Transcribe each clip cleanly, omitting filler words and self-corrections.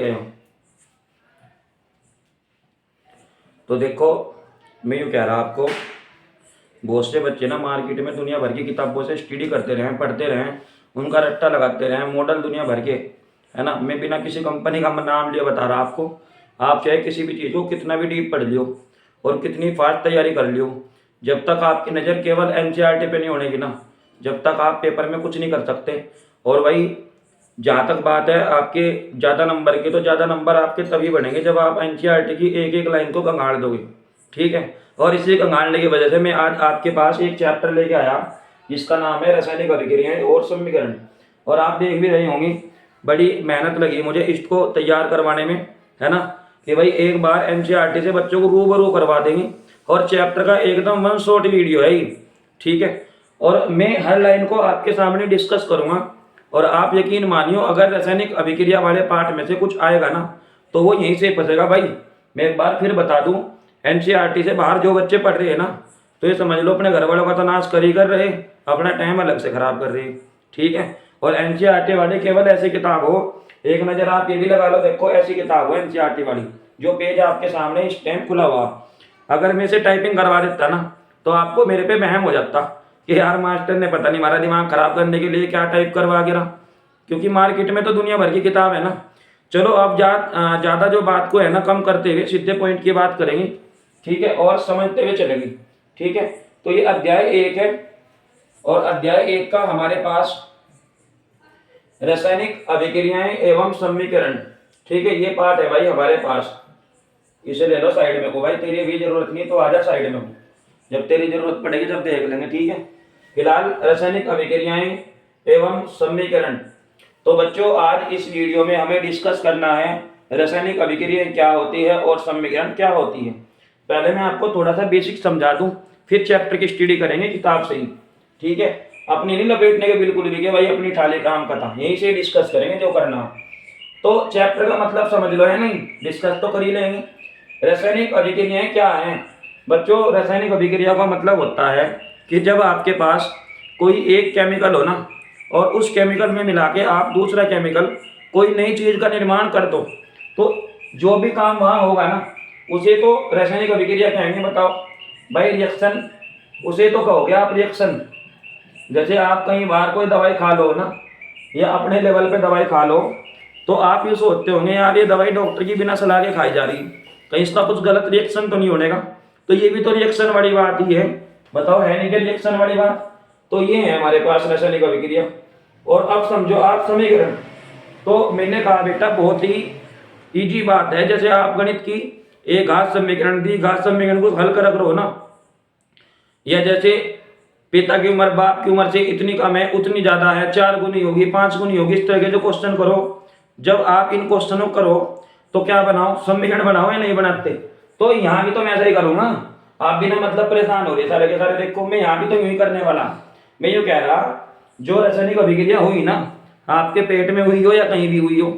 लेके आया हूँ। तो देखो, मैं यूँ कह रहा आपको, बहुत से बच्चे ना मार्केट में दुनिया भर की किताबों से स्टडी करते रहें, पढ़ते रहें, उनका रट्टा लगाते रहें, मॉडल दुनिया भर के, है ना। मैं बिना किसी कंपनी का नाम लिए बता रहा आपको। आप चाहे किसी भी चीज़ को कितना भी डीप पढ़ लियो और कितनी फास्ट तैयारी कर लियो, जब तक आपकी नज़र केवल एनसीईआरटी पे नहीं होनेगी ना, जब तक आप पेपर में कुछ नहीं कर सकते। और वही, जहाँ तक बात है आपके ज़्यादा नंबर की, तो ज़्यादा नंबर आपके तभी बनेंगे जब आप एनसीईआरटी की एक एक लाइन को कंगाल दोगे, ठीक है। और इसी कंगालने की वजह से मैं आज आपके पास एक चैप्टर लेके आया जिसका नाम है रासायनिक अभिक्रियाएं और समीकरण। और आप देख भी रहे होंगे, बड़ी मेहनत लगी मुझे इसको तैयार करवाने में, है ना, कि भाई एक बार एनसीईआरटी से बच्चों को रूबरू करवा देंगे। और चैप्टर का एकदम वन शॉट वीडियो है ये, ठीक है। और मैं हर लाइन को आपके सामने डिस्कस करूँगा। और आप यकीन मानियो, अगर रासायनिक अभिक्रिया वाले पार्ट में से कुछ आएगा ना, तो वो यहीं से फंसेगा भाई। मैं एक बार फिर बता दूं, एनसीईआरटी से बाहर जो बच्चे पढ़ रहे हैं ना, तो ये समझ लो अपने घर वालों का तो नाश कर ही कर रहे, अपना टाइम अलग से खराब कर रहे, ठीक है। और एनसीईआरटी वाले केवल ऐसी किताब हो, एक नज़र आप ये भी लगा लो, देखो ऐसी किताब हो एनसीईआरटी वाली, जो पेज आपके सामने इस टाइम खुला हुआ, अगर मैं इसे टाइपिंग करवा देता ना, तो आपको मेरे पे वहम हो जाता कि यार मास्टर ने पता नहीं हमारा दिमाग खराब करने के लिए क्या टाइप करवा गिरा। क्योंकि मार्केट में तो दुनिया भर की किताब है ना। चलो अब ज़्यादा जो बात को है ना कम करते हुए सीधे पॉइंट की बात करेंगे, ठीक है, और समझते हुए चलेंगे, ठीक है। तो ये अध्याय 1 है, और अध्याय 1 का हमारे पास रासायनिक अभिक्रियाएं एवं समीकरण, ठीक है, ये पार्ट है भाई हमारे पास। इसे ले लो साइड में को भाई, तेरी भी जरूरत नहीं तो आजा साइड में को, जब तेरी जरूरत पड़ेगी जब देख लेंगे, ठीक है। फिलहाल रासायनिक अभिक्रियाएं एवं समीकरण। तो बच्चों आज इस वीडियो में हमें डिस्कस करना है रासायनिक अभिक्रियाएं क्या होती है और समीकरण क्या होती है। पहले मैं आपको थोड़ा सा बेसिक समझा दूं, फिर चैप्टर की स्टडी करेंगे किताब से ही, ठीक है। अपनी नहीं लपेटने के बिल्कुल भी कि भाई अपनी ठाले काम का था, यहीं से डिस्कस करेंगे जो करना हो। तो चैप्टर का मतलब समझ लो, है नहीं, डिस्कस तो कर ही लेंगे। रासायनिक अभिक्रियाएं क्या हैं बच्चों? रासायनिक अभिक्रिया का मतलब होता है कि जब आपके पास कोई एक केमिकल हो ना, और उस केमिकल में मिला के आप दूसरा केमिकल कोई नई चीज़ का निर्माण कर दो, तो जो भी काम वहाँ होगा ना, उसे तो रासायनिक अभिक्रिया कहेंगे। बताओ भाई, रिएक्शन, उसे तो कहोगे आप रिएक्शन। जैसे आप कहीं बाहर कोई दवाई खा लो ना, या अपने लेवल पे दवाई खा लो, तो आप ये सोचते होंगे यार ये दवाई डॉक्टर की बिना सलाह के खाई जा रही, कहीं इसका कुछ गलत रिएक्शन तो नहीं होने का। तो ये भी तो रिएक्शन वाली बात ही है। बताओ, है नहीं क्या रिएक्शन वाली बात? तो ये है हमारे पास रासायनिक अभिक्रिया। और अब समझो आप समीकरण। तो मैंने कहा बेटा बहुत ही इजी बात है, जैसे आप गणित की एक घात समीकरण दी, घात समीकरण को हल कर रहो ना, या जैसे पिता की उम्र बाप की उम्र से इतनी कम है उतनी ज्यादा है, 4 गुनी होगी 5 गुनी होगी, इस तरह के जो क्वेश्चन करो, जब आप इन क्वेश्चनों करो तो क्या बनाओ, समीकरण बनाओ या नहीं बनाते। तो यहाँ भी तो मैं ऐसा ही करूंगा, आप भी ना मतलब परेशान हो रहे सारे के सारे। देखो मैं यहाँ भी तो यूं ही करने वाला। मैं यूँ कह रहा, जो रासायनिक अभिक्रिया हुई ना, आपके पेट में हुई हो या कहीं भी हुई हो,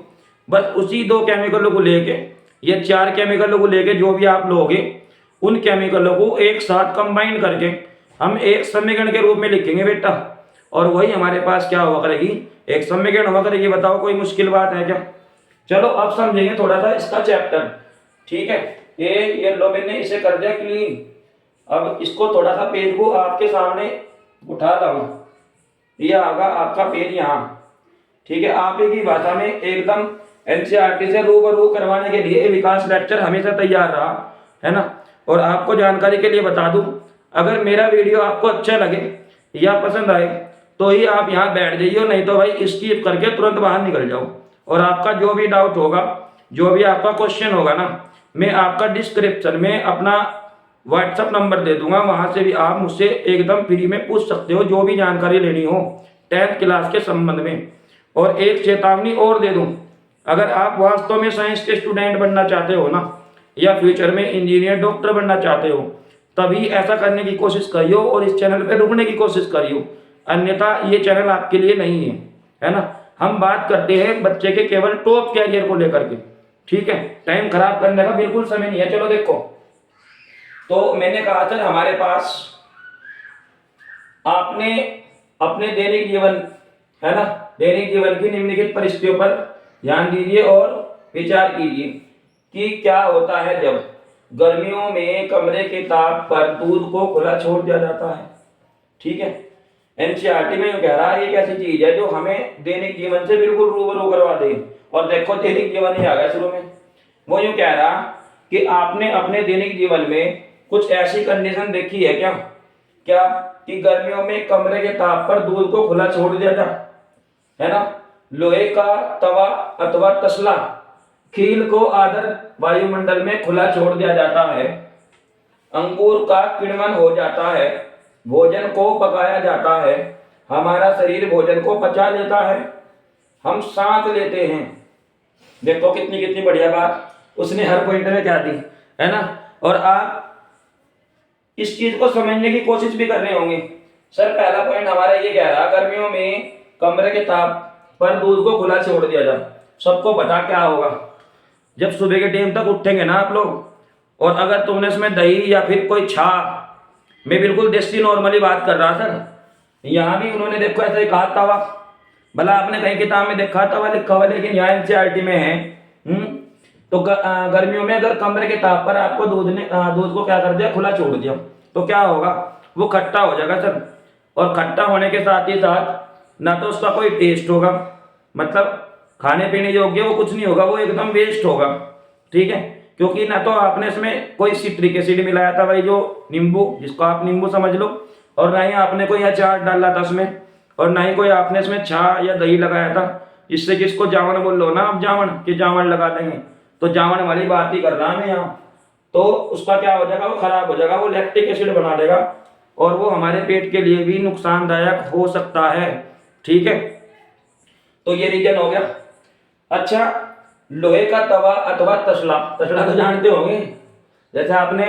बस उसी 2 केमिकलों को लेके या 4 केमिकलों को लेके जो भी आप लोगे, उन केमिकलों को एक साथ कंबाइन करके हम एक समीकरण के रूप में लिखेंगे बेटा। और वही हमारे पास क्या हुआ करेगी, एक समीकरण हुआ करेगी। बताओ कोई मुश्किल बात है क्या? चलो अब समझेंगे थोड़ा सा इसका चैप्टर, ठीक है। ये लो मैंने इसे कर दिया क्लीन। अब इसको थोड़ा सा पेज को आपके सामने उठा लाऊं, यह आगा आपका पेज यहाँ, ठीक है। आप ही की भाषा में एकदम एनसीईआरटी से रूबरू करवाने के लिए विकास लेक्चर हमेशा तैयार रहा, है ना। और आपको जानकारी के लिए बता दूं, अगर मेरा वीडियो आपको अच्छा लगे या पसंद आए तो ही आप यहाँ बैठ जाइए, नहीं तो भाई स्किप करके तुरंत बाहर निकल जाओ। और आपका जो भी डाउट होगा, जो भी आपका क्वेश्चन होगा ना, मैं आपका डिस्क्रिप्शन में अपना व्हाट्सअप नंबर दे दूंगा, वहां से भी आप मुझसे एकदम फ्री में पूछ सकते हो जो भी जानकारी लेनी हो 10th क्लास के संबंध में। और एक चेतावनी और दे दूं, अगर आप वास्तव में साइंस के स्टूडेंट बनना चाहते हो ना, या फ्यूचर में इंजीनियर डॉक्टर बनना चाहते हो, तभी ऐसा करने की कोशिश करियो और इस चैनल पे रुकने की कोशिश करियो, अन्यथा ये चैनल आपके लिए नहीं है ना। हम बात करते हैं बच्चे के केवल टॉप कैरियर को लेकर के, ठीक है, टाइम खराब करने का बिल्कुल समय नहीं है। चलो देखो, तो मैंने कहा था हमारे पास आपने अपने दैनिक जीवन, है ना, दैनिक जीवन की निम्नलिखित परिस्थितियों पर ध्यान दीजिए और विचार कीजिए कि क्या होता है जब गर्मियों में कमरे के ताप पर दूध को खुला छोड़ दिया जाता है। ठीक है, एनसीईआरटी में यूं कह रहा है एक ऐसी चीज है जो हमें दैनिक जीवन से बिल्कुल रूबरू करवा दे। और देखो दैनिक जीवन ही आ गया शुरू में। वो यूं कह रहा कि आपने अपने दैनिक जीवन में कुछ ऐसी कंडीशन देखी है क्या क्या कि गर्मियों में कमरे के ताप पर दूध को खुला छोड़ दिया जाए, है ना। लोहे का तवा अथवा तसला कील को आदर वायुमंडल में खुला छोड़ दिया जाता है। अंगूर का किण्वन हो जाता है, भोजन को पकाया जाता है, हमारा शरीर भोजन को पचा लेता है, हम सांस लेते हैं। देखो कितनी कितनी बढ़िया बात उसने हर पॉइंट में क्या दी, है ना। और आप इस चीज को समझने की कोशिश भी कर रहे होंगे। सर पहला पॉइंट हमारा ये कह रहा गर्मियों में कमरे के ताप पर दूध को खुला छोड़ दिया जाए। सबको पता क्या होगा जब सुबह के टाइम तक उठेंगे ना आप लोग, और अगर तुमने इसमें दही या फिर कोई छा, मैं बिल्कुल देसी नॉर्मली बात कर रहा सर। यहाँ भी उन्होंने देखो ऐसा ही कहा तवा, भला आपने कहीं किताब में देखा तवा लिखा हुआ, लेकिन यहाँ एनसीईआरटी में है। तो गर्मियों में अगर कमरे के ताप पर आपको दूध को क्या कर दिया, खुला छोड़ दिया, तो क्या होगा, वो खट्टा हो जाएगा सर। और खट्टा होने के साथ ही साथ ना तो उसका कोई टेस्ट होगा, मतलब खाने पीने योग्य वो कुछ नहीं होगा, वो एकदम वेस्ट होगा। ठीक है, क्योंकि ना तो आपने इसमें कोई सिट्रिक एसिड मिलाया था भाई, जो नींबू, जिसको आप नींबू समझ लो, और ना ही आपने कोई अचार डाला था इसमें, और ना ही कोई आपने इसमें छा या दही लगाया था, जिससे जिसको जावन बोल लो ना आप, जावन के जावन लगा देंगे, तो जावन वाली बात ही कर रहा है मैं यहाँ। तो उसका क्या हो जाएगा, वो खराब हो जाएगा, वो लैक्टिक एसिड बना देगा, और वो हमारे पेट के लिए भी नुकसानदायक हो सकता है। ठीक है, तो ये रीजन हो गया। अच्छा, लोहे का तवा अथवा तसला, तसला तो जानते होंगे, जैसे आपने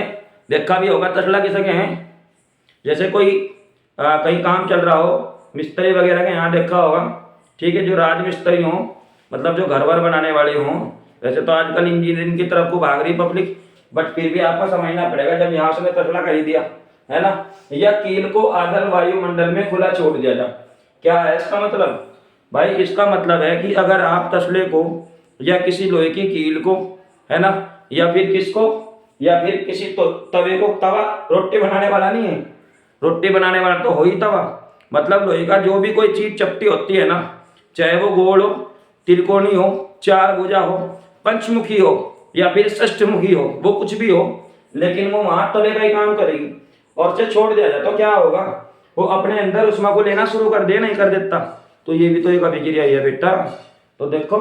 देखा भी होगा तसला किसे कहते हैं। जैसे कोई कहीं काम चल रहा हो, मिस्त्री वगैरह के यहाँ देखा होगा। ठीक है, जो राज मिस्त्री हों, मतलब जो घर वर बनाने वाले हों। वैसे तो आजकल इंजीनियरिंग की तरफ को भाग रही पब्लिक, बट फिर भी आपको समझना पड़ेगा जब यहाँ से तसला खरीद दिया, है ना। या कील को आदर वायुमंडल में खुला छोड़ दिया जाए। क्या है इसका मतलब भाई, इसका मतलब है कि अगर आप तसले को या किसी लोहे की कील को, है ना, या फिर किसको, या फिर किसी तवे को, तवा रोटी बनाने वाला नहीं है, रोटी बनाने वाला तो हो ही तवा, मतलब लोहे का जो भी कोई चीज चपटी होती है ना, चाहे वो गोल हो, त्रिकोणी हो, चार भुजा हो, पंचमुखी हो या फिर षष्ठमुखी हो, वो कुछ भी हो, लेकिन वो वहां तवे का ही काम करेगी। और उसे छोड़ दिया जाए तो क्या होगा, वो अपने अंदर उष्मा को लेना शुरू कर दे, नहीं कर देता। तो ये भी तो एक अभिक्रिया है बेटा। तो देखो,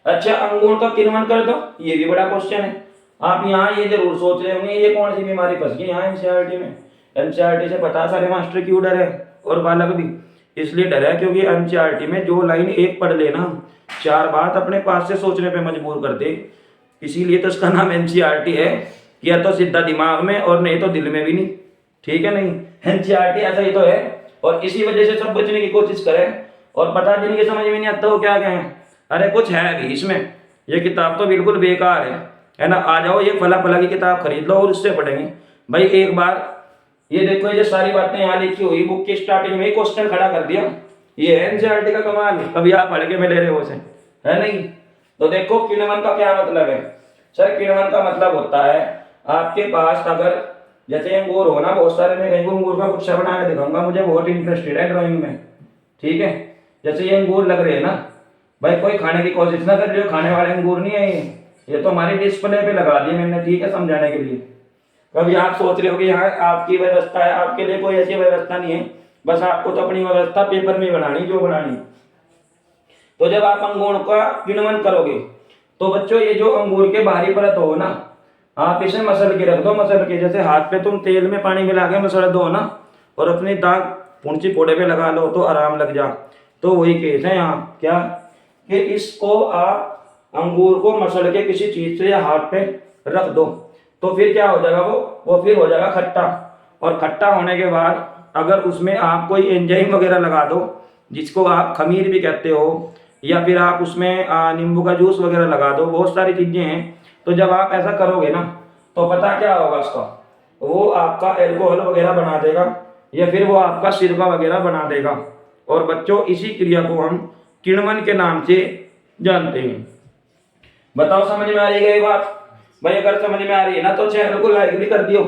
अच्छा अंगूर का किण्वन कर दो, ये भी बड़ा क्वेश्चन है। आप यहाँ ये जरूर सोच रहे होंगे ये कौन सी बीमारी फंस गई यहाँ एनसीईआरटी में। एनसीईआरटी से पता सारे मास्टर क्यों डर है, और बालक भी इसलिए डर है क्योंकि एनसीईआरटी में जो लाइन एक पढ़ लेना, चार बात अपने पास से सोचने पे मजबूर कर दे। इसीलिए तो इसका नाम एनसीईआरटी है, या तो सीधा दिमाग में और नहीं तो दिल में भी नहीं। ठीक है, नहीं एनसीईआरटी ऐसा ही तो है, और इसी वजह से सब बचने की कोशिश करें। और पता जिनके समझ में नहीं आता वो क्या कहें, अरे कुछ है भी इसमें, ये किताब तो बिल्कुल बेकार है ना, आ जाओ ये फला फला की किताब खरीद लो और उससे पढ़ेंगे। भाई एक बार ये देखो, ये सारी बातें यहाँ लिखी हुई, बुक की स्टार्टिंग में ही क्वेश्चन खड़ा कर दिया। ये है एनसीईआरटी का कमाल, कभी आप पढ़ के मिले रहे हो से, है नहीं। तो देखो किण्वन का क्या मतलब है सर, किण्वन का मतलब होता है आपके पास अगर जैसे अंगूर हो ना बहुत सारे, मैं कहीं अंगूर का कुछ बना के दिखाऊंगा, मुझे बहुत इंटरेस्टेड है ड्राइंग में। ठीक है, जैसे ये अंगूर लग रहे हैं ना भाई, कोई खाने की कोशिश ना कर लियो, खाने वाले अंगूर नहीं है ये तो हमारी डिस्प्ले पे लगा दिए मैंने, ठीक है, समझाने के लिए। कभी आप सोच रहे हो कि यहाँ आपकी व्यवस्था है, आपके लिए कोई ऐसी व्यवस्था नहीं है, बस आपको तो अपनी व्यवस्था पेपर में बनानी जो बनानी। तो जब आप अंगूर का किण्वन करोगे तो बच्चों ये जो अंगूर के बाहरी परत हो ना, आप इसे मसल के रख दो, मसल के, जैसे हाथ पे तुम तेल में पानी मिला के मसल दो ना, और अपनी दाग पूंछी फोड़े पे लगा लो तो आराम लग जा। तो वही केस है यहाँ, क्या कि इसको आप अंगूर को मसल के किसी चीज से या हाथ पे रख दो, तो फिर क्या हो जाएगा, वो फिर हो जाएगा खट्टा। और खट्टा होने के बाद अगर उसमें आप कोई एंजाइम वगैरह लगा दो, जिसको आप खमीर भी कहते हो, या फिर आप उसमें नींबू का जूस वगैरह लगा दो, बहुत सारी चीजें हैं। तो जब आप ऐसा करोगे ना तो पता क्या होगा उसका, वो आपका एल्कोहल वगैरह बना देगा, या फिर वो आपका सिरका वगैरह बना देगा। और बच्चों इसी क्रिया को हम किण्वन के नाम से जानते हैं। बताओ समझ में आ रही है ये बात? भाई अगर समझ में आ रही है ना तो चैनल को लाइक भी कर दियो।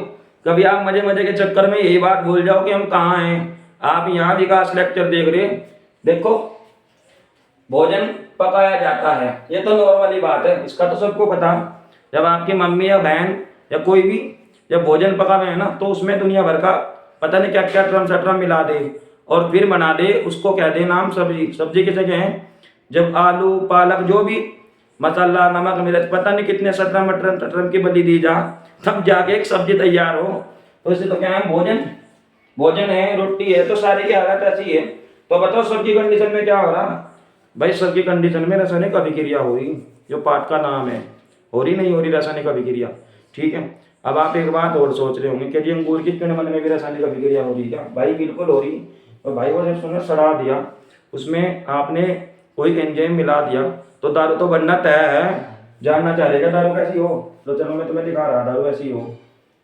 कभी आप मजे मजे के चक्कर में यही बात भूल जाओ कि हम कहाँ हैं। आप यहाँ विकास लेक्चर देख रहे हैं। देखो भोजन पकाया जाता है, ये तो नॉर्मल ही बात है, इसका तो सबको पता। जब आपकी मम्मी या बहन या कोई भी जब भोजन पकावे है ना तो उसमें दुनिया भर का पता नहीं क्या क्या ट्रम सट्रम मिला दे और फिर बना दे, उसको कह दे नाम सब्जी। सब्जी किसे कहें? जब आलू पालक जो भी मसाला नमक मिर्च पता नहीं कितने सट्रम अट्रम टट्रम की बली दी जा, तब जाके एक सब्जी तैयार हो। तो इसे तो क्या है? भोजन। भोजन है, रोटी है, तो सारी की हालत ऐसी है। तो बताओ सबकी कंडीशन में क्या हो रहा? भाई सबकी कंडीशन में रासायनिक अभिक्रिया हो रही, जो पाठ का नाम है। हो रही नहीं हो रही रासायनिक अभिक्रिया? ठीक है। अब आप एक बात और सोच रहे होंगे कि जी अंगूर की किण्वन में भी रासायनिक अभिक्रिया हो रही क्या? भाई बिल्कुल हो रही। और भाई वो जब सुनो सड़ा दिया, उसमें आपने कोई एंजाइम मिला दिया तो दारू तो बनना तय है। जानना चाह रहे दारू कैसी हो? तो चलो मैं तुम्हें दिखा रहा दारू ऐसी हो।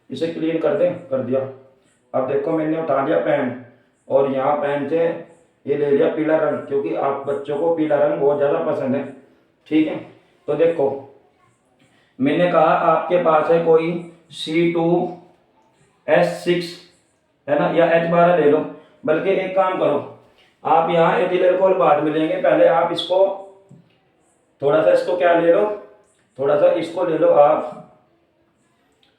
इसे क्लीन कर दे, कर दिया। अब देखो मैंने उठा लिया पेन और यहाँ पेन से ये ले लिया पीला रंग, क्योंकि आप बच्चों को पीला रंग बहुत ज़्यादा पसंद है। ठीक है। तो देखो मैंने कहा आपके पास है कोई C2H6 है ना, या H12 ले लो। बल्कि एक काम करो, आप यहाँ एथिल अल्कोहल बाद में लेंगे, पहले आप इसको थोड़ा सा इसको क्या ले लो, थोड़ा सा इसको ले लो आप।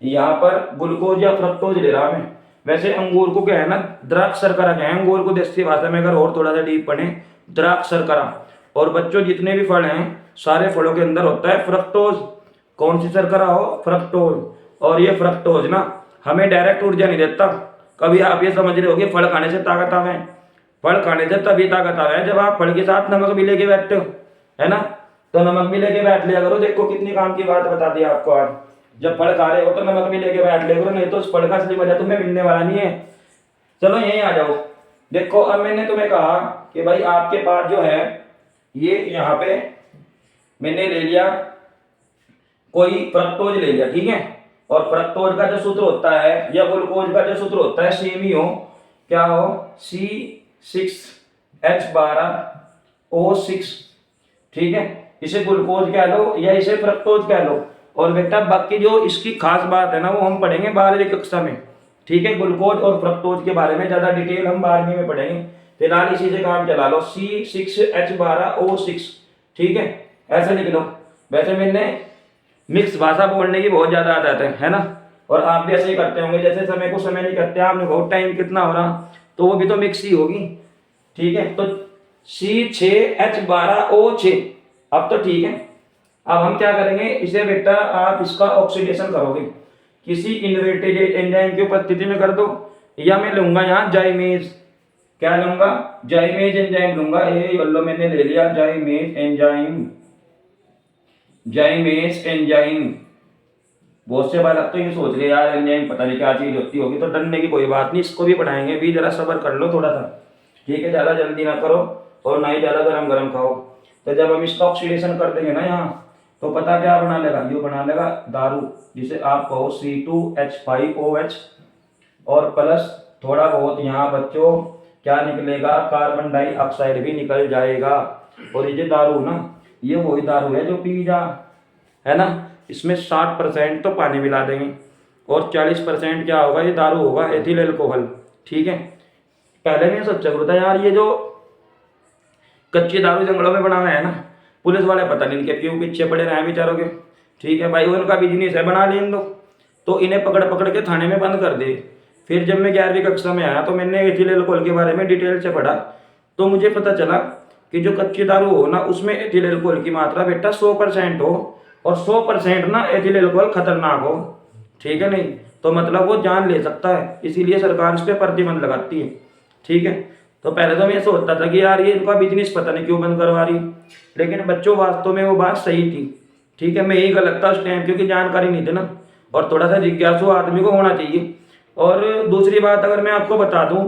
यहाँ पर ग्लूकोज या फ्रक्टोज ले रहा मैं। वैसे अंगूर को क्या है ना, द्राक्ष शर्करा क्या है अंगूर को देसी भाषा में अगर और थोड़ा सा डीप पढ़े, द्राक्ष शर्करा। और बच्चों जितने भी फल हैं सारे फलों के अंदर होता है फ्रक्टोज। कौन सी शर्करा हो? फ्रक्टोज। और ये फ्रक्टोज ना हमें डायरेक्ट ऊर्जा नहीं देता। कभी आप ये समझ रहे हो कि फल खाने से ताकत आवे? फल खाने से तभी ताकत आवे जब आप फल के साथ नमक भी लेके बैठते हो, है ना। तो नमक भी लेके बैठ लिया करो। देखो कितनी काम की बात बता दी आपको आज। जब फल खा रहे हो तो नमक भी लेके बैठ लिया करो, नहीं तो उस फल का असली मजा तुम्हें मिलने वाला नहीं है। चलो यहीं आ जाओ। देखो अब मैंने तुम्हें कहा कि भाई आपके पास जो है ये यहाँ पे मैंने ले लिया कोई फ्रक्टोज ले लिया, ठीक है। और फ्रक्टोज का जो सूत्र होता है या ग्लूकोज का जो सूत्र होता है सेम ही हो। क्या हो? C6H12O6। ठीक है। इसे ग्लूकोज कह लो या इसे फ्रक्टोज कह लो। और बेटा बाकी जो इसकी खास बात है ना वो हम पढ़ेंगे 12वीं कक्षा में। ठीक है। ग्लूकोज और फ्रक्टोज के बारे में ज्यादा डिटेल हम 12वीं में पढ़ेंगे। फिलहाल इसी से काम चला लो, C6H12O6। ठीक है, ऐसे लिख लो। वैसे मैंने मिक्स भाषा बोलने की बहुत ज्यादा आदत है ना। और आप भी ऐसे ही करते होंगे, जैसे समय को समय नहीं करते आपने बहुत टाइम कितना हो रहा, तो वो भी तो मिक्स ही होगी। ठीक है। तो C6H12O6। अब तो ठीक है। अब हम क्या करेंगे, इसे बेटा आप इसका ऑक्सीडेशन करोगे किसी इनवर्टेड एंजाइम की उपस्थिति में कर दो। या मैं लूंगा यहाँ जाइमेज। क्या लूंगा? जाइमेज एंजाइम लूंगा। ये लो मैंने ले लिया जाइमेज एंजाइम। जाइमेज एंजाइम। बहुत से बार तो ये सोच रहे यार एंजाइम पता नहीं क्या चीज होती होगी, तो डरने की कोई बात नहीं, इसको भी पढ़ाएंगे भी। जरा सब्र कर लो थोड़ा सा। ठीक है। ज्यादा जल्दी ना करो और ना ही ज्यादा गरम गरम खाओ। तो जब हम इसका ऑक्सीडेशन कर देंगे ना यहाँ, तो पता क्या बना लेगा? ये बना लेगा दारू, जिसे आप कहो C2H5OH। और प्लस थोड़ा बहुत यहाँ बच्चों क्या निकलेगा? कार्बन डाइऑक्साइड भी निकल जाएगा। और ये दारू ना, ये वही दारू है जो पी जा, है ना। इसमें 60% तो पानी मिला देंगे और 40% क्या होगा? ये दारू होगा, एथिल अल्कोहल। ठीक है। पहले मैं सोचा करता यार ये जो कच्ची दारू जंगलों में बना हुआ है ना, पुलिस वाले पता नहीं इनके क्यों पीछे पड़े रहे हैं बेचारों के। ठीक है भाई, वो इनका बिजनेस है, बना लें दो। तो इन्हें पकड़ पकड़ के थाने में बंद कर दे। फिर जब मैं 11वीं कक्षा में आया तो मैंने एथिल अल्कोहल के बारे में डिटेल से पढ़ा, तो मुझे पता चला कि जो कच्ची दारू हो ना उसमें एथिल अल्कोहल की मात्रा बेटा 100% हो। और 100% ना एथिल अल्कोहल खतरनाक हो। ठीक है। नहीं तो मतलब वो जान ले सकता है, इसीलिए सरकार इस पर प्रतिबंध लगाती है। ठीक है। तो पहले तो मैं सोचता था कि यार ये इनका बिजनेस पता नहीं क्यों बंद करवा रही, लेकिन बच्चों वास्तव में वो बात सही थी। ठीक है। मैं यही गलत था उस टाइम, क्योंकि जानकारी नहीं थी ना। और थोड़ा सा जिज्ञासु आदमी को होना चाहिए। और दूसरी बात अगर मैं आपको बता दूं,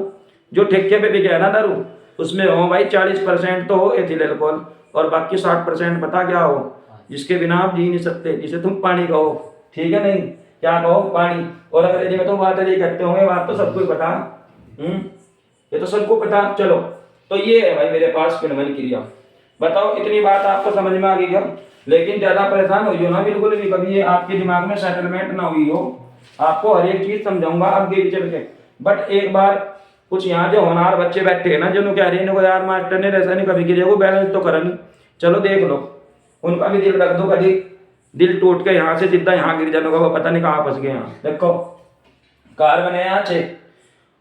जो ठेके पे बिके है ना दारू, उसमें हो भाई 40% तो हो एथिल अल्कोहल और बाकी 60% पता क्या हो? जिसके बिना आप जी नहीं सकते, जिसे तुम पानी कहो। ठीक है। नहीं क्या कहो? पानी। और अंग्रेजी में तो वाटर ही कहते होंगे, बात तो सबको पता। ये तो सबको पता। चलो तो ये है भाई मेरे पास किण्वन क्रिया। बताओ इतनी बात आपको समझ में आ गई क्या? लेकिन ज़्यादा परेशान हुई हो ना बिल्कुल भी, कभी ये आपके दिमाग में सेटलमेंट ना हुई हो। आपको हर एक चीज़ समझाऊंगा आगे भी चल के। बट एक बार कुछ यहाँ जो होनहार बच्चे बैठे हैं ना, जिन्होंने कह रहे हैं इनको यार मास्टर ने ऐसा नहीं कभी किया, वो बैलेंस तो करा नहीं, चलो देख लो, उनका भी दिल रख दो, कभी दिल टूट के यहाँ से सीधा यहाँ गिर जाने का, वो पता नहीं कहाँ फंस गए। यहाँ देखो कार बने यहाँ 6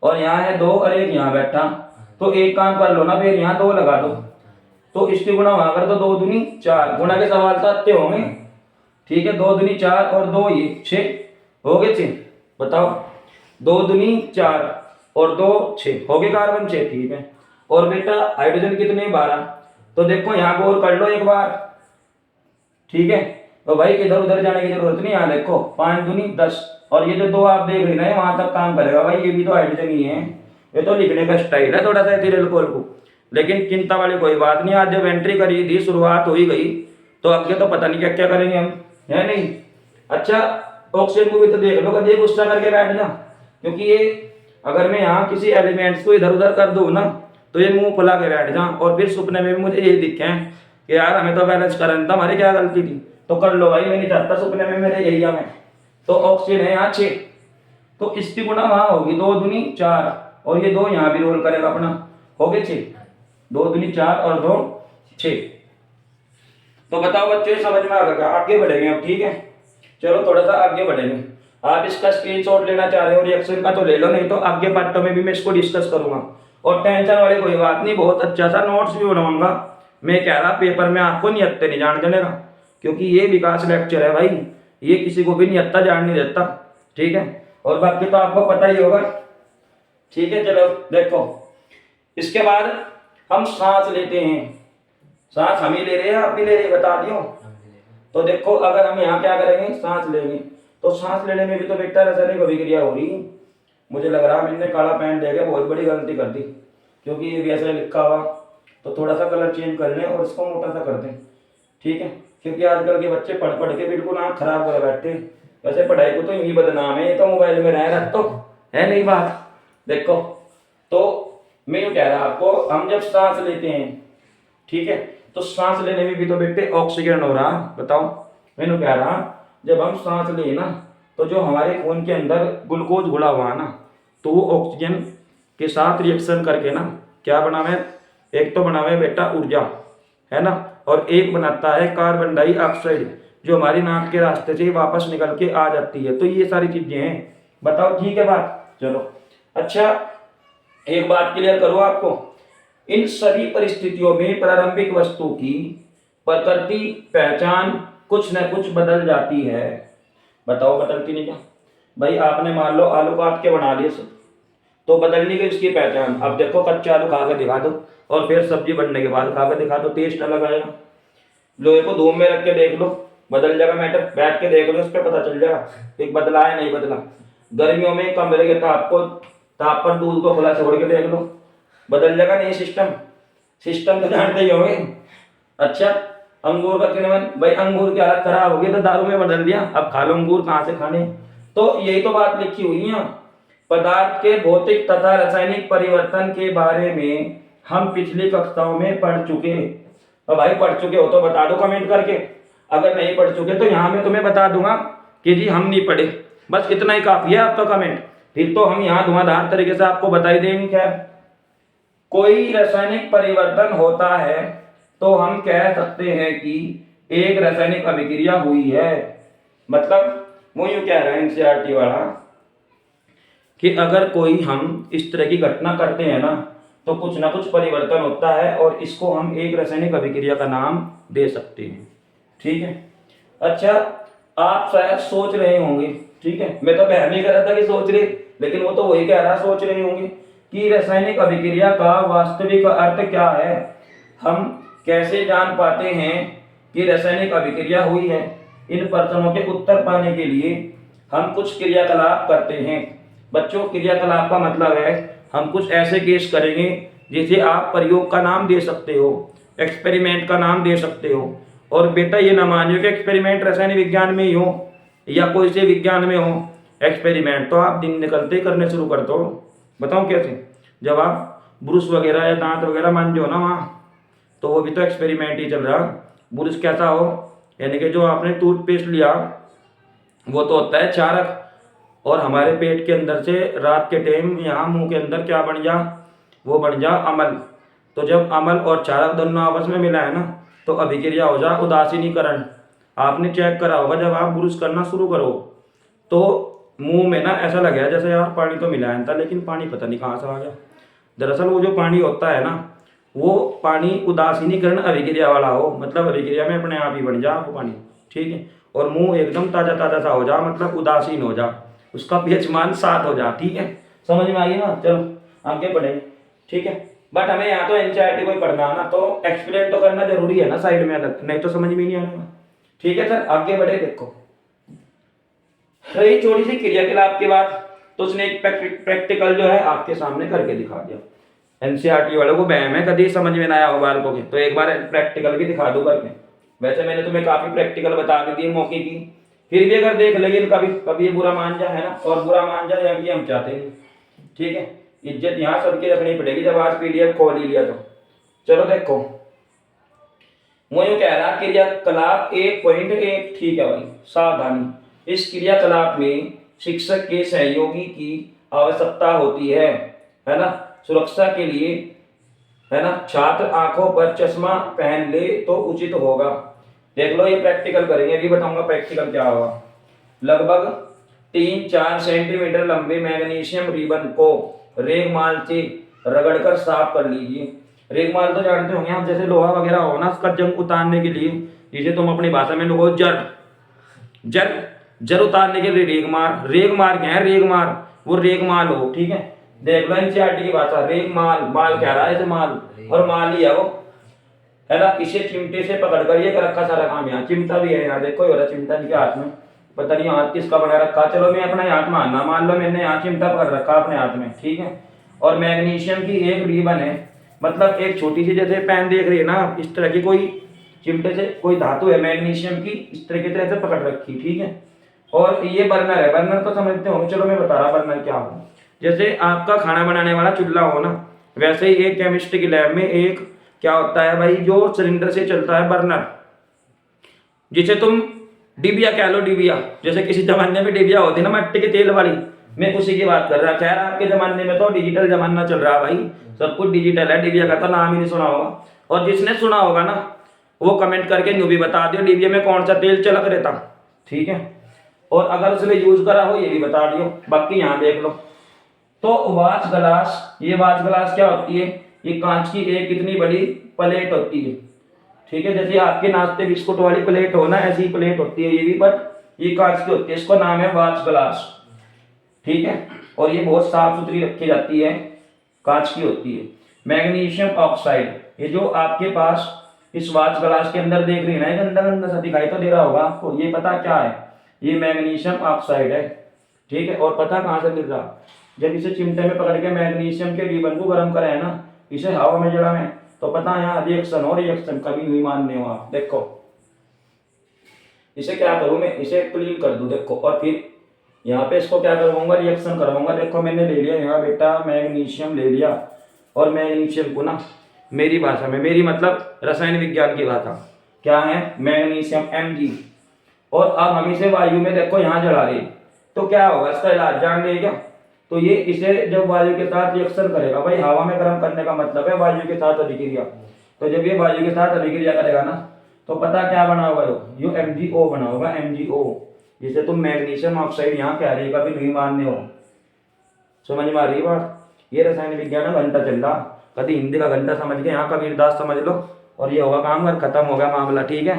और यहाँ है 2 और एक यहाँ बैठा, तो एक काम कर लो ना, फिर यहाँ 2 लगा दो, तो इसकी गुणा वहां कर दो, 2 दूनी 4, गुणा के सवाल तो आते होंगे, ठीक है। 2 दूनी 4 और 2 ये 6 हो गए 6, बताओ 2 दूनी 4 और 2 6 हो गए, कार्बन 6, ठीक है। और बेटा हाइड्रोजन कितने 12, तो देखो यहाँ गौर कर लो एक बार, ठीक है। तो भाई इधर उधर जाने की जरूरत नहीं, यहाँ देखो 5 दूनी 10 और ये जो 2 आप देख रहे हैं वहां तक काम करेगा भाई, ये भी तो हाइड्रोजन ही है। ये तो लिखने का स्टाइल है थोड़ा सा एथिल अल्कोहल को, लेकिन चिंता वाली कोई बात नहीं। आज जब एंट्री करी थी, शुरुआत हो ही गई, तो आगे तो पता नहीं क्या क्या करेंगे हम, है नहीं। अच्छा ऑक्सीजन को भी तो देख लो, कभी गुस्सा करके बैठ जा, क्योंकि ये अगर मैं यहाँ किसी एलिमेंट्स को इधर उधर कर दूँ ना, तो ये मुंह फुला के बैठ जाऊँ और फिर सपने में भी मुझे यही दिखे कि यार हमें तो बैलेंस करना था, हमारी क्या गलती थी, तो कर लो भाई, मैं नहीं चाहता सपने में मेरे यही हमें। तो ऑक्सीजन है यहाँ 6, तो इसकी गुणा वहां होगी 2 दूनी 4 और ये 2 यहाँ भी रोल करेगा अपना, हो गए 6, 2 दूनी 4 और 2 6। तो बताओ बच्चों समझ में आ गया, आगे बढ़ेंगे अब, ठीक है। चलो थोड़ा सा आगे बढ़ेंगे, आप इसका स्क्रीनशॉट लेना चाह रहे हो रिएक्शन का तो ले लो, नहीं तो आगे पार्टों में भी मैं इसको डिस्कस करूंगा। और टेंशन वाली कोई बात नहीं, बहुत अच्छा सा नोट्स भी बनाऊंगा। मैं कह रहा पेपर में आपको नियत्ते नहीं जान देगा, क्योंकि ये विकास लेक्चर है भाई, ये किसी को भी नियत्ता जान नहीं देता, ठीक है। और बाकी तो आपको पता ही होगा, ठीक है। चलो देखो, इसके बाद हम सांस लेते हैं, सांस हम ही ले रहे हैं आप भी ले रहे हैं, बता दियो। तो देखो अगर हम यहाँ क्या करेंगे, सांस लेंगे, तो सांस लेने में भी तो बेटा रासायनिक अभिक्रिया हो रही। मुझे लग रहा मैंने काला पेन दे के बहुत बड़ी गलती कर दी, क्योंकि ये भी ऐसा लिखा हुआ, तो थोड़ा सा कलर चेंज कर लें और इसको मोटा सा कर दें, ठीक है। क्योंकि आजकल के बच्चे पढ़ पढ़ के बिल्कुल आँख खराब कर बैठे, वैसे पढ़ाई को तो यही बदनाम है, ये तो मोबाइल में रह रहा तो है नहीं बात। देखो तो मैं यूँ कह रहा आपको, हम जब सांस लेते हैं, ठीक है, तो सांस लेने में भी तो बेटे ऑक्सीजन हो रहा, बताओ। मैंने कह रहा जब हम सांस ले ना, तो जो हमारे खून के अंदर ग्लूकोज घुला हुआ ना, तो वो ऑक्सीजन के साथ रिएक्शन करके ना क्या बनावे, एक तो बनावे बेटा ऊर्जा, है ना, और एक बनाता है कार्बन डाइऑक्साइड, जो हमारी नाक के रास्ते से वापस निकल के आ जाती है। तो ये सारी चीजें हैं, बताओ ठीक है बात। चलो अच्छा एक बात क्लियर करो आपको, इन सभी परिस्थितियों में प्रारंभिक वस्तु की प्रकृति पहचान कुछ न कुछ बदल जाती है। बताओ बदलती नहीं क्या भाई, आपने मान लो आलू काट के बना लिए सब, तो बदलनी गई उसकी पहचान। अब देखो कच्चा आलू खा के दिखा दो और फिर सब्जी बनने के बाद खा के दिखा दो, टेस्ट अलग आएगा। लोहे को धूप में रख के देख लो, बदल जाएगा मैटर, बैठ के देख लो, उस पर पता चल जाएगा एक बदला है नहीं बदला। गर्मियों में कमरे के ताप पर दूध को खुला छोड़ के देख लो, बदल जाएगा नहीं सिस्टम। सिस्टम तो जानते ही होंगे। अच्छा अंगूर का किण्वन, भाई अंगूर की हालत खराब होगी तो दारू में बदल दिया, अब खा लो अंगूर, कहाँ से खाने। तो यही तो बात लिखी हुई है। पदार्थ के भौतिक तथा रासायनिक परिवर्तन के बारे में हम पिछली कक्षाओं में पढ़ चुके। तो भाई पढ़ चुके हो तो बता दो कमेंट करके, अगर नहीं पढ़ चुके तो यहाँ मैं तुम्हें बता दूंगा कि जी हम नहीं पढ़े, बस इतना ही काफी है आपका कमेंट, फिर तो हम यहाँ धुआंधार तरीके से आपको बता ही देंगे। क्या कोई रासायनिक परिवर्तन होता है तो हम कह सकते हैं कि एक रासायनिक अभिक्रिया हुई है। मतलब वो यूं कह रहे हैं एनसीईआरटी वाला कि अगर कोई हम इस तरह की घटना करते हैं ना, तो कुछ ना कुछ परिवर्तन होता है और इसको हम एक रासायनिक अभिक्रिया का नाम दे सकते हैं, ठीक है। अच्छा आप शायद सोच रहे होंगे, ठीक है, मैं तो बहम ही कर रहा था कि सोच रहे, लेकिन वो तो वही कह रहा सोच रहे होंगे कि रासायनिक अभिक्रिया का वास्तविक अर्थ क्या है, हम कैसे जान पाते हैं कि रासायनिक अभिक्रिया हुई है। इन प्रश्नों के उत्तर पाने के लिए हम कुछ क्रियाकलाप करते हैं। बच्चों क्रियाकलाप का मतलब है हम कुछ ऐसे केस करेंगे जिसे आप प्रयोग का नाम दे सकते हो, एक्सपेरिमेंट का नाम दे सकते हो। और बेटा ये ना मानियो कि एक्सपेरिमेंट रासायनिक विज्ञान में ही हो या कोई से विज्ञान में हो, एक्सपेरिमेंट तो आप दिन निकलते करने शुरू कर दो। बताओ कैसे, जब आप ब्रुश वगैरह या दांत वगैरह मान जो ना वहाँ, तो वो भी तो एक्सपेरिमेंट ही चल रहा। ब्रुश कैसा हो, यानी कि जो आपने टूथपेस्ट लिया वो तो होता है क्षारक, और हमारे पेट के अंदर से रात के टाइम यहाँ मुंह के अंदर क्या बन जा, वो बन जा अमल। तो जब अमल और क्षारक दोनों आपस में मिला है ना, तो अभिक्रिया हो जा उदासीनीकरण। आपने चेक करा होगा जब आप ब्रुश करना शुरू करो तो मुंह में ना ऐसा लगे जैसे यार पानी तो मिलाया था, लेकिन पानी पता नहीं कहाँ से आ गया। दरअसल वो जो पानी होता है ना, वो पानी उदासीनीकरण अभिक्रिया वाला हो, मतलब अभिक्रिया में अपने आप ही बन जा वो पानी, ठीक है। और मुंह एकदम ताज़ा ताज़ा सा हो जा, मतलब उदासीन हो जा, उसका पीएच मान 7 हो जा, ठीक है। समझ में आ गई ना? चलो आगे बढ़ेंगे, ठीक है। बट हमें यहाँ तो एनसीईआरटी कोई पढ़ना है ना, तो एक्सप्लेन तो करना जरूरी है ना साइड में अलग, नहीं तो समझ में नहीं आएगा, ठीक है सर। आगे बढ़े, देखो रही छोटी सी क्रियाकलाप की बात, तो उसने एक प्रैक्टिकल जो है आपके सामने करके दिखा दिया। एनसीईआरटी वालों को बहम है कभी समझ में ना आया हो बालकों के, तो एक बार प्रैक्टिकल भी दिखा दूं करके। वैसे मैंने तुम्हें काफी प्रैक्टिकल बता के दिए मौके की, फिर भी अगर देख लेकिन कभी कभी ये बुरा मान जाए, है ना, और बुरा मान जाए ये हम चाहते नहीं, ठीक है। इज्जत यहाँ सबकी रखनी पड़ेगी जब आज पीडीएफ खोल ही लिया तो। चलो देखो, वो यूं कह रहा क्रियाकलाप 1.1, ठीक है भाई, सावधानी, इस क्रियाकलाप में शिक्षक के सहयोगी की आवश्यकता होती है ना, सुरक्षा के लिए, है ना। छात्र आंखों पर चश्मा पहन ले तो उचित होगा। देख लो ये प्रैक्टिकल करेंगे, अभी बताऊंगा प्रैक्टिकल क्या होगा। लगभग 3-4 सेंटीमीटर लंबे मैग्नीशियम रिबन को रेगमाल से रगड़कर साफ कर लीजिए। रेगमाल तो जानते होंगे आप, जैसे लोहा वगैरह हो ना, उसका जंग उतारने के लिए, जिसे तुम अपनी भाषा में लोगो जर जर जर उतारने के लिए रेगमार, रेगमार क्या है, रेगमार वो रेगमाल हो, ठीक है। देख लो एनसीईआरटी की भाषा, रेगमाल, माल कह रहा है इसे, माल और माल ही है वो, है ना। इसे चिमटे से पकड़कर ये कर रखा सारा काम, यहाँ चिमटा भी है, यहाँ देखो ये हो रहा चिमटा इनके हाथ में, पता नहीं हाथ किसका बना रखा। चलो मैं अपना हाथ मानना, मान लो मैंने यहाँ चिमटा पकड़ रखा अपने हाथ में, ठीक है। और मैग्नीशियम की एक रिबन है, मतलब एक छोटी सी, जैसे पेन देख रही है ना, इस तरह की कोई चिमटे से कोई धातु है मैग्नीशियम की, इस तरह की तरह से पकड़ रखी, ठीक है। और ये बर्नर है, बर्नर तो समझते होंगे, चलो मैं बता रहा बर्नर क्या हो। जैसे आपका खाना बनाने वाला चूल्हा हो ना, वैसे ही एक केमिस्ट्री की लैब में एक क्या होता है भाई, जो सिलेंडर से चलता है बर्नर, जिसे तुम डिबिया कह लो, डिबिया, जैसे किसी जमाने में डिबिया होती ना मट्टी के तेल वाली, मैं उसी की बात कर रहा। खैर आपके जमाने में तो डिजिटल जमाना चल रहा है भाई, सब कुछ डिजिटल है, डिबिया का तो नाम ही नहीं सुना होगा, और जिसने सुना होगा ना वो कमेंट करके न्यू भी बता दियो डिबिया में कौन सा तेल चलक रहता, ठीक है। और अगर उसने यूज करा हो ये भी बता दियो। बाकी यहाँ देख लो, तो वाच ग्लास, ये वाच ग्लास क्या होती है, ये कांच की एक इतनी बड़ी प्लेट होती है, ठीक है। जैसे आपके नाश्ते बिस्कुट वाली प्लेट हो ना, ऐसी प्लेट होती है ये भी, बट ये कांच की होती है, इसका नाम है वाच ग्लास, ठीक है। और ये बहुत साफ सुथरी रखी जाती है, कांच की होती है। मैग्नीशियम ऑक्साइड, ये जो आपके पास इस वाच ग्लास के अंदर देख रही है ना, गंदा गंदा सा दिखाई तो दे रहा होगा आपको, ये पता क्या है, ये मैग्नीशियम ऑक्साइड है, ठीक है। और पता कहाँ से मिल रहा, जब इसे चिमटे में पकड़ के मैग्नीशियम के रिबन को गर्म करे है ना, इसे हवा में जड़ा में, तो पता है यहाँ रिएक्शन हो, रिएक्शन कभी नहीं मानने हो आप। देखो इसे क्या करूँ मैं, इसे क्लीन कर दूँ, देखो, और फिर यहाँ पे इसको क्या करवाऊंगा, रिएक्शन करवाऊंगा। देखो मैंने ले लिया यहाँ बेटा मैग्नीशियम ले लिया, और मैग्नीशियम को ना मेरी भाषा में, मेरी मतलब रसायन विज्ञान की भाषा क्या है, मैग्नीशियम Mg, और अब हम इसे वायु में देखो यहाँ जला रहे, तो क्या होगा इसका इलाज जान रहे क्या। तो ये इसे जब वायु के साथ रिएक्शन करेगा, भाई हवा में गर्म करने का मतलब है वायु के साथ अभिक्रिया, तो जब ये वायु के साथ अभिक्रिया करेगा ना, तो पता क्या बना होगा, यो MgO बना होगा, MgO, जिसे तुम मैग्नीशियम ऑक्साइड यहाँ कह रही कभी नहीं मानने हो। समझ में आ रही बात, ये रसायन विज्ञान का घंटा चल रहा, कभी हिंदी का घंटा समझ के यहाँ कबीरदास समझ लो, और ये होगा काम, और खत्म हो गया मामला, ठीक है।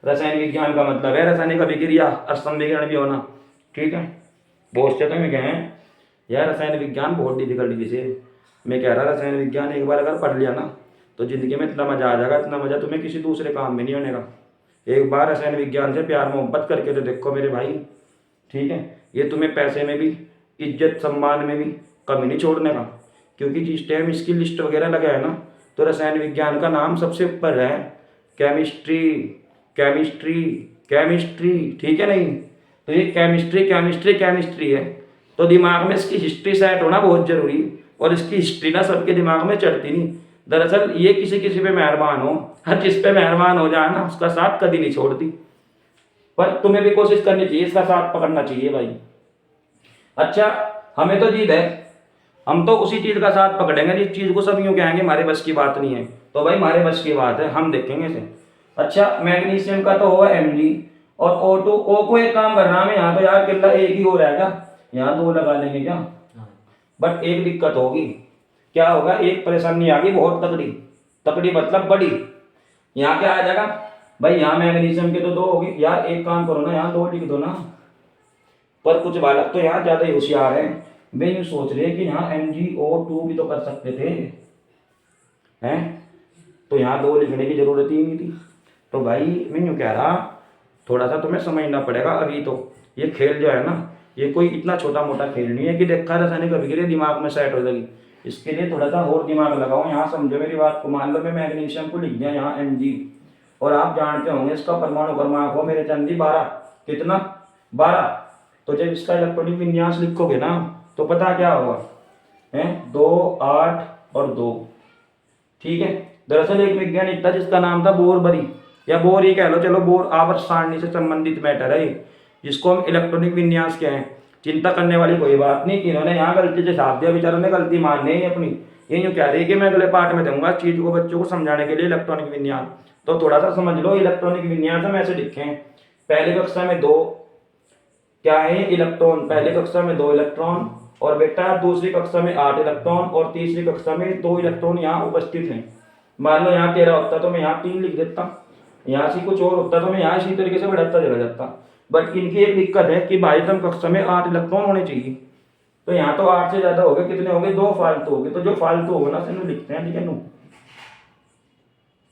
रसायन विज्ञान का मतलब है रासायनिक अभिक्रिया, असमीकरण भी होना, ठीक है। बहुत से तो मैं कहें यार रसायन विज्ञान बहुत डिफिकल्ट विषय, मैं कह रहा रसायन विज्ञान एक बार अगर पढ़ लिया ना, तो जिंदगी में इतना मजा आ जाएगा, इतना मजा तुम्हें किसी दूसरे काम में नहीं होने का। एक बार रसायन विज्ञान से प्यार मोहब्बत करके तो देखो मेरे भाई, ठीक है। ये तुम्हें पैसे में भी, इज्जत सम्मान में भी कमी नहीं छोड़ने का, क्योंकि जिस टाइम इसकी लिस्ट वगैरह लगा है ना, तो रसायन विज्ञान का नाम सबसे ऊपर है, केमिस्ट्री केमिस्ट्री केमिस्ट्री, ठीक है नहीं। तो ये केमिस्ट्री केमिस्ट्री केमिस्ट्री है, तो दिमाग में इसकी हिस्ट्री सेट होना बहुत जरूरी, और इसकी हिस्ट्री ना सबके दिमाग में चढ़ती नहीं। दरअसल ये किसी किसी पे मेहरबान हो, हर जिस पे मेहरबान हो जाए ना उसका साथ कभी नहीं छोड़ती, पर तुम्हें भी कोशिश करनी चाहिए, इसका साथ पकड़ना चाहिए भाई। अच्छा, हमें तो जीत है, हम तो उसी चीज का साथ पकड़ेंगे जिस चीज को सब यूं कहेंगे हमारे बस की बात नहीं है। तो भाई हमारे बस की बात है, हम देखेंगे इसे। अच्छा, मैग्नीशियम का तो हुआ Mg, और O2, O को एक काम करना है यहाँ, तो यार किला एक ही हो रहेगा, यहाँ दो लगा लेंगे क्या। बट एक दिक्कत होगी, क्या होगा, एक परेशानी आ गई बहुत तगड़ी, तगड़ी मतलब बड़ी। यहाँ क्या आ जाएगा भाई, यहाँ मैग्नीशियम के तो दो होगी यार, एक काम करो ना, यहाँ दो लिख दो ना। पर कुछ बालक तो यहाँ ज्यादा ही होशियार है, वे यूं सोच रहे कि यहाँ MgO2 भी तो कर सकते थे, हैं, तो यहाँ दो लिखने की जरूरत ही नहीं थी। तो भाई मैं यूं कह रहा, थोड़ा सा तुम्हें समझना पड़ेगा अभी तो। ये खेल जो है ना, ये कोई इतना छोटा मोटा खेल नहीं है कि देखा रासायनिक अभिक्रिया दिमाग में सेट हो जाएगी। इसके लिए थोड़ा सा और दिमाग लगाओ। यहाँ समझो मेरी बात को, मान लो मैं मैग्नीशियम को लिख दिया यहाँ Mg, और आप जानते होंगे इसका परमाणु क्रमांक हो मेरे चंद जी 12, कितना 12। तो जब इसका इलेक्ट्रॉनिक विन्यास लिखोगे ना, तो पता क्या होगा, है 2 8 और 2। ठीक है, दरअसल एक वैज्ञानिक था जिसका नाम था बोरबरी, या बोर ही कह लो, चलो बोर आवर्त सारणी से संबंधित मैटर है ये, जिसको हम इलेक्ट्रॉनिक विन्यास कहें। चिंता करने वाली कोई बात नहीं, इन्होंने यहाँ गलती से छाप दिया, बेचारों ने गलती माननी है अपनी। ये यूँ कह रही है कि मैं अगले पार्ट में दूंगा चीज को बच्चों को समझाने के लिए इलेक्ट्रॉनिक विन्यास। तो थोड़ा सा समझ लो, इलेक्ट्रॉनिक विन्यास हम ऐसे लिखे हैं, पहली कक्षा में 2 क्या है इलेक्ट्रॉन, पहली कक्षा में 2 इलेक्ट्रॉन, और बेटा दूसरी कक्षा में 8 इलेक्ट्रॉन, और तीसरी कक्षा में 2 इलेक्ट्रॉन यहाँ उपस्थित हैं। मान लो यहाँ 13 होता तो मैं यहाँ 3 लिख देता, यहाँ से कुछ और होता तो मैं यहाँ इसी तरीके से बढ़ाता चला जाता। बट इनकी एक दिक्कत है कि बाह्यतम कक्षा में 8 इलेक्ट्रॉन होने चाहिए, तो यहाँ तो 8 से ज्यादा हो गए, कितने हो गए, 2 फालतू हो गए। तो जो फालतू होगा ना सिर्फ लिखते हैं, ठीक है,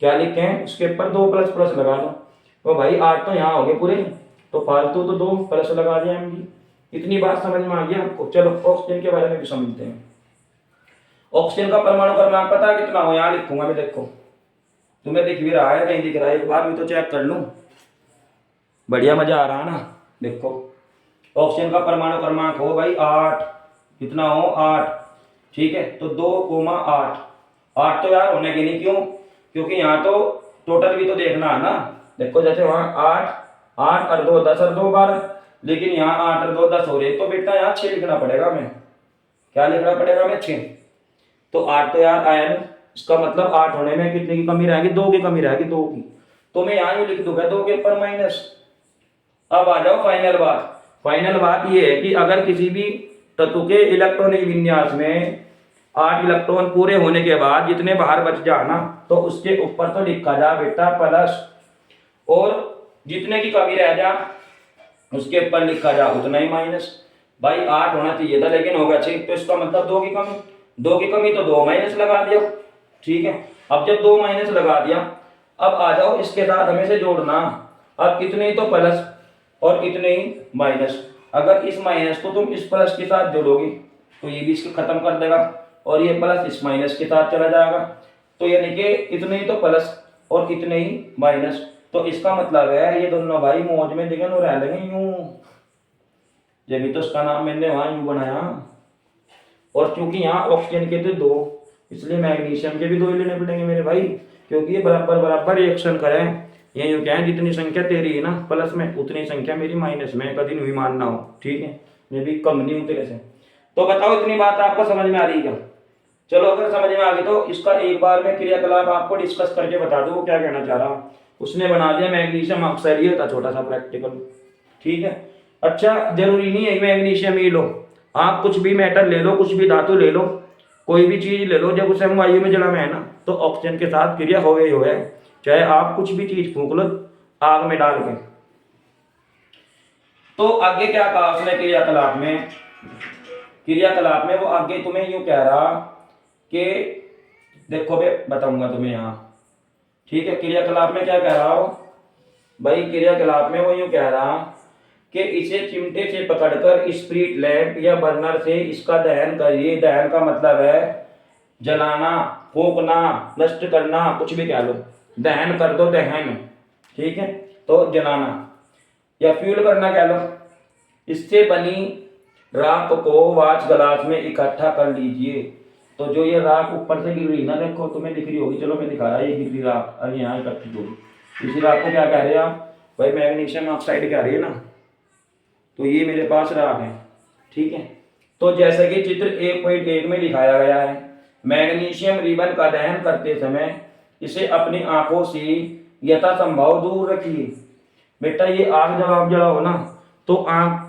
क्या लिखे हैं, उसके ऊपर 2 प्लस प्लस लगा दो। तो भाई 8 तो यहाँ हो गए पूरे, तो फालतू तो 2 प्लस लगा दिया Mg। इतनी बात समझ में आ गई आपको। चलो ऑक्सीजन के बारे में भी समझते हैं। ऑक्सीजन का परमाणु क्रमांक पता है कितना हो, यहाँ लिखूंगा मैं, देखो तुम्हें दिख भी रहा है, कहीं दिख रहा है, एक बार भी तो चेक कर लूं, बढ़िया मजा आ रहा है ना। देखो ऑक्सीजन का परमाणु क्रमांक हो भाई 8, कितना हो 8, ठीक है, तो 2,8, 8 तो यार होने के नहीं, क्यों, क्योंकि यहाँ तो टोटल भी तो देखना है ना। देखो जैसे वहाँ 8 8 और 2 10 और 2 12, लेकिन यहाँ 8 और 2 10 हो रहे, तो बेटा यहाँ 6 लिखना पड़ेगा मैं, क्या लिखना पड़ेगा मैं, 6। तो 8 तो यार आया नहीं, इसका मतलब 8 होने में कितने की कमी रहेगी, 2 की कमी रहेगी, 2 की। तो मैं यहाँ लिख दूंगा 2 के ऊपर माइनस। अब आ जाओ फाइनल बात। फाइनल बात ये है कि अगर किसी भी तत्व के इलेक्ट्रॉनिक विन्यास में 8 इलेक्ट्रॉन पूरे होने के बाद जितने बाहर बच जाना, तो उसके ऊपर तो लिखा जा बेटा प्लस, और जितने की कमी रह जा उसके ऊपर लिखा जा उतना ही माइनस। भाई 8 होना चाहिए था लेकिन होगा 6, तो इसका मतलब 2 की कमी, 2 की कमी तो 2 माइनस लगा दिया, ठीक है। अब जब 2 माइनस लगा दिया, अब आ जाओ इसके साथ हमें से जोड़ना, अब कितने ही तो प्लस और इतने ही माइनस। अगर इस माइनस को तुम इस प्लस के साथ जोड़ोगे तो ये भी इसको खत्म कर देगा, और ये प्लस इस माइनस के साथ चला जाएगा, तो यानी कि इतने ही तो प्लस और इतने ही माइनस। तो इसका मतलब है ये दोनों भाई मौज में दिगन रह लेंगे यूं, जब भी तो उसका नाम मैंने वहां यूं बनाया। और चूंकि यहाँ ऑक्सीजन के थे 2, इसलिए मैग्नीशियम के भी 2 ही लेने पड़ेंगे मेरे भाई, क्योंकि ये बराबर बराबर रिएक्शन करें। ये यूँ क्या है, जितनी संख्या तेरी है ना प्लस में, उतनी संख्या मेरी माइनस में, कभी नहीं मानना हो, ठीक है, मैं भी कम नहीं हूँ तेरे से। तो बताओ इतनी बात आपको समझ में आ रही है क्या। चलो अगर समझ में आ गई तो इसका एक बार मैं क्रियाकलाप आपको डिस्कस करके बता दूं वो क्या कहना चाह रहा। उसने बना दिया मैग्नीशियम ऑक्साइड, ये था छोटा सा प्रैक्टिकल, ठीक है। अच्छा जरूरी नहीं है मैग्नीशियम ही लो, आप कुछ भी मेटल ले लो, कुछ भी धातु ले लो, कोई भी चीज ले लो, जब उसे हम वायु में जलाना है ना तो ऑक्सीजन के साथ क्रिया होवे ही होवे, चाहे आप कुछ भी चीज फूंक लो आग में डाल के। तो आगे क्या कहा उसने क्रियाकलाप में, क्रियाकलाप में वो आगे तुम्हें यूं कह रहा कि देखो बे बताऊंगा तुम्हें यहाँ, ठीक है। क्रियाकलाप में क्या कह रहा हो भाई, क्रियाकलाप में वो यूं कह रहा कि इसे चिमटे से पकड़कर स्प्रिट लैंप या बर्नर से इसका दहन करिए। दहन का मतलब है जलाना, फूंकना, नष्ट करना, कुछ भी कह लो, दहन कर दो, दहन, ठीक है, तो जलाना या फ्यूल करना कह लो। इससे बनी राख को वाच ग्लास में इकट्ठा कर लीजिए। तो जो ये राख ऊपर से गिर रही ना, देखो तुम्हें दिख रही होगी, चलो मैं दिखा रहा, ये गिर रही राख, अरे यहाँ इकट्ठी होगी, इसी राख को क्या कह रहे हैं आप भाई मैग्नीशियम ऑक्साइड क्या रही है ना, तो ये मेरे पास राख है, ठीक है। तो जैसे कि चित्र 1.1 में दिखाया गया है, मैग्नीशियम रिबन का दहन करते समय इसे अपनी आंखों से यथासंभव दूर रखिए। बेटा ये आग जब आप जलाओ ना, तो आंख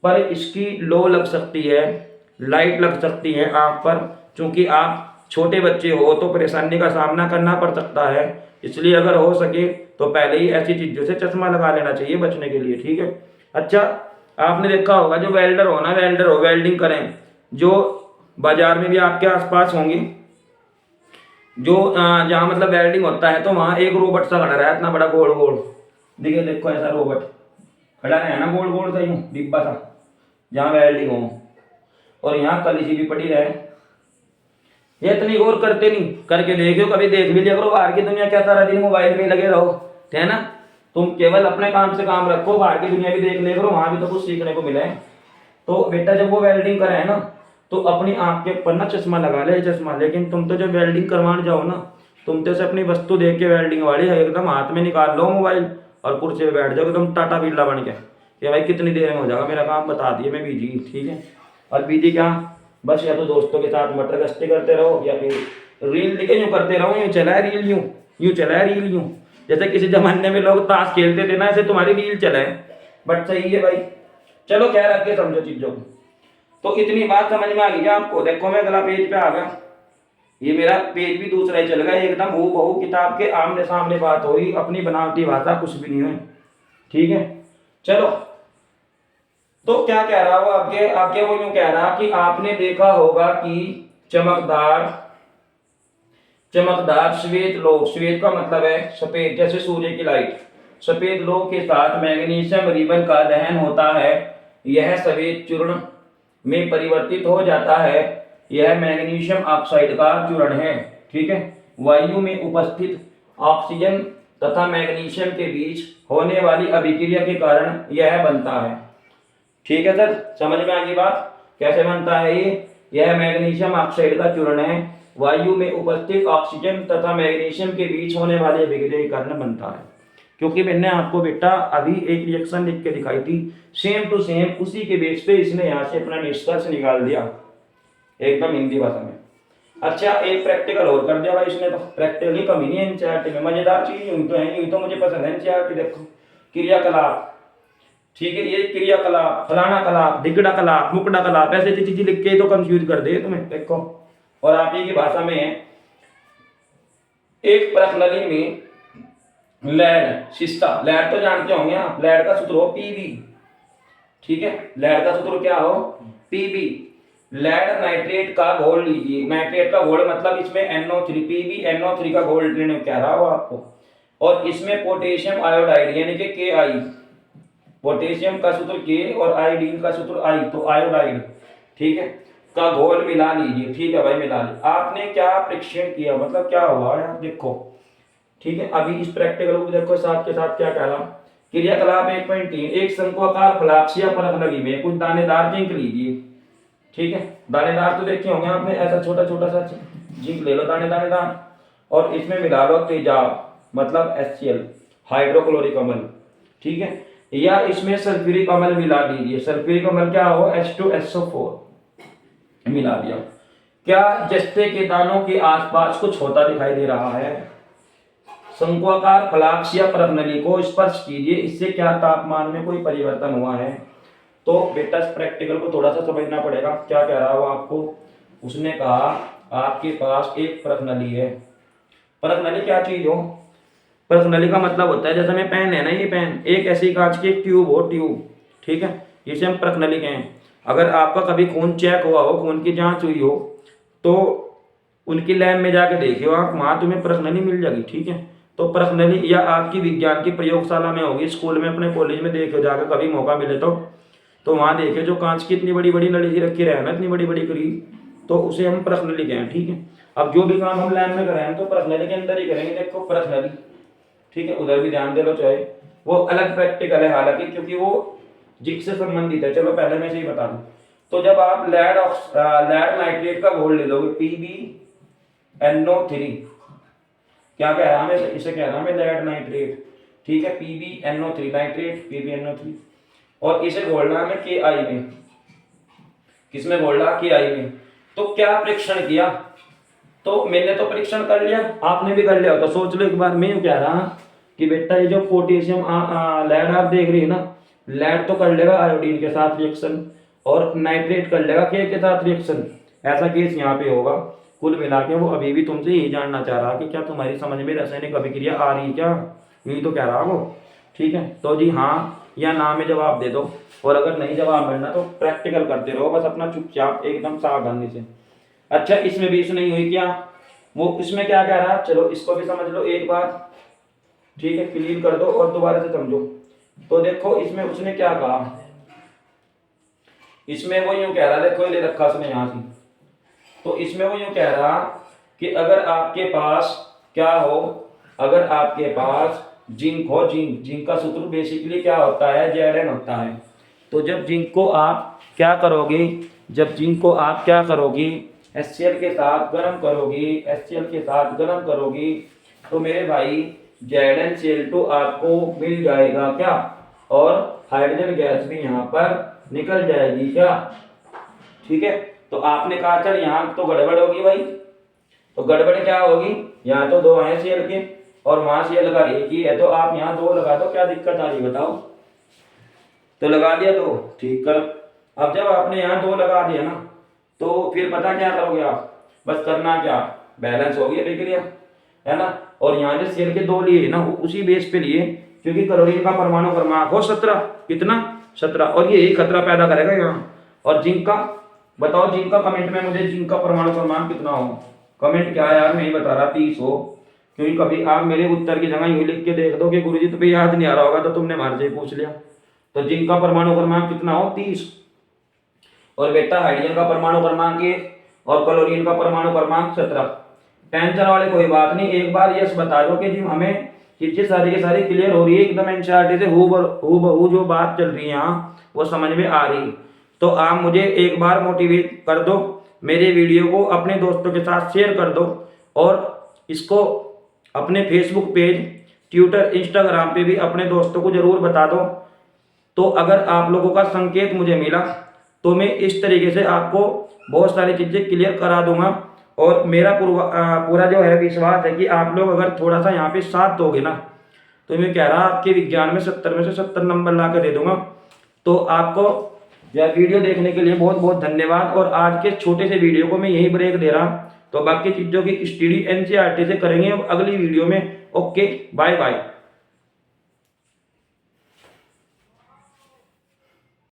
पर इसकी लो लग सकती है, लाइट लग सकती है आंख पर, क्योंकि आप छोटे बच्चे हो तो परेशानी का सामना करना पड़ सकता है। इसलिए अगर हो सके तो पहले ही ऐसी चीज़ों से चश्मा लगा लेना चाहिए बचने के लिए, ठीक है। अच्छा, आपने देखा होगा जो वेल्डर हो ना, वेल्डर हो, वेल्डिंग करें, जो बाजार में भी आपके आसपास होंगी, जो जहाँ मतलब वेल्डिंग होता है, तो वहाँ एक रोबोट सा खड़ा रहा है, इतना बड़ा गोल गोल, देखिए देखो ऐसा रोबोट खड़ा है ना, गोल गोल सा यूं डिब्बा सा, जहाँ वेल्डिंग हो, और यहाँ कलीसी भी पड़ी रहे। ये इतनी गौर करते नहीं, करके देखियो कभी, देख भी लिया करो बाहर की दुनिया क्या, सारा दिन मोबाइल में लगे रहो, है ना। तुम केवल अपने काम से काम रखो, बाहर की दुनिया भी देख लिया करो, वहां भी तो कुछ सीखने को मिले। तो बेटा जब वो वेल्डिंग करे है ना, तो अपनी आंख के ऊपर ना चश्मा लगा ले, चश्मा। लेकिन तुम तो जब वेल्डिंग करवाने जाओ ना, तुम तो से अपनी वस्तु देख के वेल्डिंग वाली एकदम हाथ में निकाल लो मोबाइल और कुर्सी पे बैठ जाओ एकदम टाटा बिरला बन के, कि भाई कितनी देर में हो जाएगा मेरा काम, बता दिए मैं बिजी, ठीक है। और बिजी क्या, बस या तो दोस्तों के साथ मटर गश्ती करते रहो, या फिर रील दिखे यूँ करते रहो, यूँ चला है रील, यूँ यूँ चला है रील, यूँ जैसे किसी जमाने में लोग ताश खेलते थे ना, ऐसे तुम्हारी रील चला है। बट सही है भाई, चलो खैर आगे समझो चीजों को। तो इतनी बात समझ में आ गई क्या आपको? देखो मैं अगला पेज पे आ गया, ये मेरा पेज भी दूसरा ही चल गया, एकदम हूबहू किताब के आमने सामने बात हो रही, अपनी बनावटी भाषा कुछ भी नहीं है, ठीक है। चलो, तो क्या कह रहा वो आगे, आगे वो यूं कह रहा कि आपने देखा होगा कि चमकदार चमकदार श्वेत लोह, श्वेत का मतलब है सफेद, जैसे सूर्य की लाइट, सफेद लोह के साथ मैग्नीशियम रिबन का दहन होता है, यह सफेद चूर्ण में परिवर्तित हो जाता है, यह मैग्नीशियम ऑक्साइड का चूर्ण है, ठीक है। वायु में उपस्थित ऑक्सीजन तथा मैग्नीशियम के बीच होने वाली अभिक्रिया के कारण यह बनता है, ठीक है सर, समझ में आ गई बात कैसे बनता है ये? यह मैग्नीशियम ऑक्साइड का चूर्ण है, वायु में उपस्थित ऑक्सीजन तथा मैग्नीशियम के बीच होने वाले अभिक्रिया के कारण बनता है। क्योंकि मैंने आपको बेटा अभी एक रिएक्शन लिख के दिखाई थी, सेम टू सेम उसी के बेस पे इसने यहाँ से अपना निष्कर्ष निकाल दिया एकदम हिंदी भाषा में। अच्छा, एक प्रैक्टिकल और कर दिया भाई इसने, तो प्रैक्टिकल ही कमी नहीं है एनसीईआरटी में, मजेदार चीज यूं तो है, यूं तो मुझे पसंद है एनसीईआरटी। देखो क्रियाकलाप, ठीक है, ये क्रियाकलाप, फलाना कलाप, ढिकड़ा कलाप, मुकड़ा कलाप, ऐसे चीजें लिख के तो कंफ्यूज कर दे तुम्हें। देखो, और आप ही की भाषा में एक प्रश्नावली में लैड शिस्ता, लैड तो जानते होंगे आप, लैड का सूत्र हो पीबी, ठीक है, लैड का सूत्र क्या हो, पीबी। लैड नाइट्रेट का घोल लीजिए, नाइट्रेट का घोल मतलब इसमें NO3, पीबी NO3 का घोल कह रहा हो आपको, और इसमें पोटेशियम आयोडाइड यानी कि KI, पोटेशियम का सूत्र K और आयोडीन का सूत्र I, तो आयोडाइड, ठीक है, का घोल मिला लीजिए, ठीक है भाई मिला लीजिए। आपने क्या परीक्षण किया, मतलब क्या हुआ यार, देखो, ठीक है। अभी इस प्रैक्टिकल को देखो साथ के साथ क्या कह रहा हूं, क्रियाकलाप 1.3, एक शंक्वाकार फलाक्सिया परखनली में कुछ दानेदार जिंक लीजिए, ठीक है, दानेदार तो देखे होंगे आपने, ऐसा छोटा छोटा सा जिंक ले लो दानेदार, और इसमें मिला लो तेजाब मतलब HCl, हाइड्रोक्लोरिक अम्ल, ठीक है, या इसमें सल्फ्यूरिक अम्ल मिला दीजिए, सल्फ्यूरिक अम्ल क्या हो, H2SO4 मिला दिया। क्या जस्ते के दानों के आसपास कुछ होता दिखाई दे रहा है? शंक्वाकार फलाक्सिया परखनली को स्पर्श कीजिए, इससे क्या तापमान में कोई परिवर्तन हुआ है? तो बेटा इस प्रैक्टिकल को थोड़ा सा समझना पड़ेगा, क्या कह रहा हो आपको, उसने कहा आपके पास एक परखनली है, परखनली क्या चीज हो, परखनली का मतलब होता है जैसे में पेन है ना, ये पेन एक ऐसी कांच की ट्यूब हो, ट्यूब, ठीक है, जिसे हम परखनली कहें। अगर आपका कभी खून चेक हुआ हो, खून की जांच हुई हो, तो उनकी लैब में जाके देखियो आप, वहां तुम्हें परखनली मिल जाएगी, ठीक है। तो परखनली या आपकी विज्ञान की प्रयोगशाला में होगी, स्कूल में, अपने कॉलेज में देखियो जाकर कभी मौका मिले तो वहां देखियो जो कांच की इतनी बड़ी बड़ी नली रखी रहे ना, इतनी बड़ी बड़ी करीब, तो उसे हम परखनली कहें, ठीक है। अब जो भी काम हम लैब में करें तो परखनली के अंदर ही करेंगे, देखो परखनली, ठीक है, उधर भी ध्यान दे लो, चाहे वो अलग प्रैक्टिकल है हालांकि, क्योंकि वो जिग से संबंधित है। चलो पहले मैं सही बता दूं, तो जब आप लैड नाइट्रेट का घोल ले लोगे, PbNO3, क्या कह रहा है, इसे कह रहा है लैड नाइट्रेट, ठीक है, PbNO3 नाइट्रेट, PbNO3। और इसे घोलना है KI में। किसमें घोलना? KI में। तो क्या परीक्षण किया? तो मैंने तो परीक्षण कर लिया, आपने भी कर लिया हो, तो सोच लो एक बार। मैं यूँ कह रहा कि बेटा ये जो पोटेशियम लेड आप देख रही है ना, लेड तो कर लेगा आयोडीन के साथ रिएक्शन, और नाइट्रेट कर लेगा के साथ रिएक्शन। ऐसा केस यहाँ पे होगा। कुल मिला के वो अभी भी तुमसे यही जानना चाह रहा कि क्या तुम्हारी समझ में रासायनिक अभिक्रिया आ रही है क्या, यही तो कह रहा वो। ठीक है, तो जी हाँ या ना में जवाब दे दो, और अगर नहीं जवाब मिलना तो प्रैक्टिकल करते रहो बस अपना चुपचाप एकदम सावधानी से। अच्छा, इसमें भी नहीं हुई क्या? वो इसमें क्या कह रहा है, चलो इसको भी समझ लो एक बार। ठीक है, क्लीन कर दो और दोबारा से समझो। तो देखो इसमें उसने क्या कहा, इसमें वो यूं कह रहा, देखो ले रखा उसने यहां से। तो इसमें वो यूं कह रहा कि अगर आपके पास क्या हो, अगर आपके पास जिंक हो, जिंक का सूत्र बेसिकली क्या होता है, Zn होता है। तो जब जिंक को आप क्या करोगे, जब जिंक को आप क्या करोगी, HCl के साथ गर्म करोगी, HCl के साथ गर्म करोगी, तो मेरे भाई ZnCl2 आपको मिल जाएगा क्या, और हाइड्रोजन गैस भी यहाँ पर निकल जाएगी क्या। ठीक है, तो आपने कहा चल यहाँ तो गड़बड़ होगी भाई, तो गड़बड़ क्या होगी, यहाँ तो 2 हैं Cl के और वहां Cl का एक ही है, तो आप यहाँ 2 लगा दो, क्या दिक्कत आ रही बताओ। तो लगा दिया 2, ठीक कर। अब जब आपने यहाँ 2 लगा दिया ना, तो फिर पता क्या करोगे आप, बस करना क्या, बैलेंस हो गया अभिक्रिया, है ना। और यहाँ जो Cl के 2 लिए ना, उसी बेस पे लिए, क्योंकि क्लोरीन का परमाणु क्रमांक हो 17, कितना 17, और ये खतरा पैदा करेगा यहाँ। और जिंक का बताओ, जिंक का कमेंट में मुझे जिंक का परमाणु क्रमांक कितना हो, कमेंट क्या यार, नहीं बता रहा, 30 हो। क्योंकि कभी आप मेरे उत्तर की जगह यूं लिख के देख दो कि गुरुजी तुम्हें याद नहीं आ रहा होगा, तो तुमने हमारे से पूछ लिया। तो जिंक का परमाणु क्रमांक कितना हो, 30। और बेटा हाइड्रोजन का परमाणु क्रमांक 1 और क्लोरीन का परमाणु क्रमांक 17। टेंशन वाली कोई बात नहीं, एक बार यस बता दो कि जी हमें चीजें सारी की सारी क्लियर हो रही है एकदम, एनसीईआरटी से हूबहू जो बात चल रही है यहाँ वो समझ में आ रही। तो आप मुझे एक बार मोटिवेट कर दो, मेरे वीडियो को अपने दोस्तों के साथ शेयर कर दो, और इसको अपने फेसबुक पेज, ट्विटर, इंस्टाग्राम पे भी अपने दोस्तों को जरूर बता दो। तो अगर आप लोगों का संकेत मुझे मिला तो मैं इस तरीके से आपको बहुत सारी चीज़ें क्लियर करा दूंगा। और मेरा पूरा जो है विश्वास है कि आप लोग अगर थोड़ा सा यहाँ पे साथ दोगे ना, तो मैं कह रहा आपके विज्ञान में 70 में से 70 नंबर ला के दे दूंगा। तो आपको यह वीडियो देखने के लिए बहुत बहुत धन्यवाद। और आज के छोटे से वीडियो को मैं यही ब्रेक दे रहा हूँ, तो बाकी चीज़ों की स्टडी एनसीईआरटी से करेंगे अगली वीडियो में। Okay, bye bye.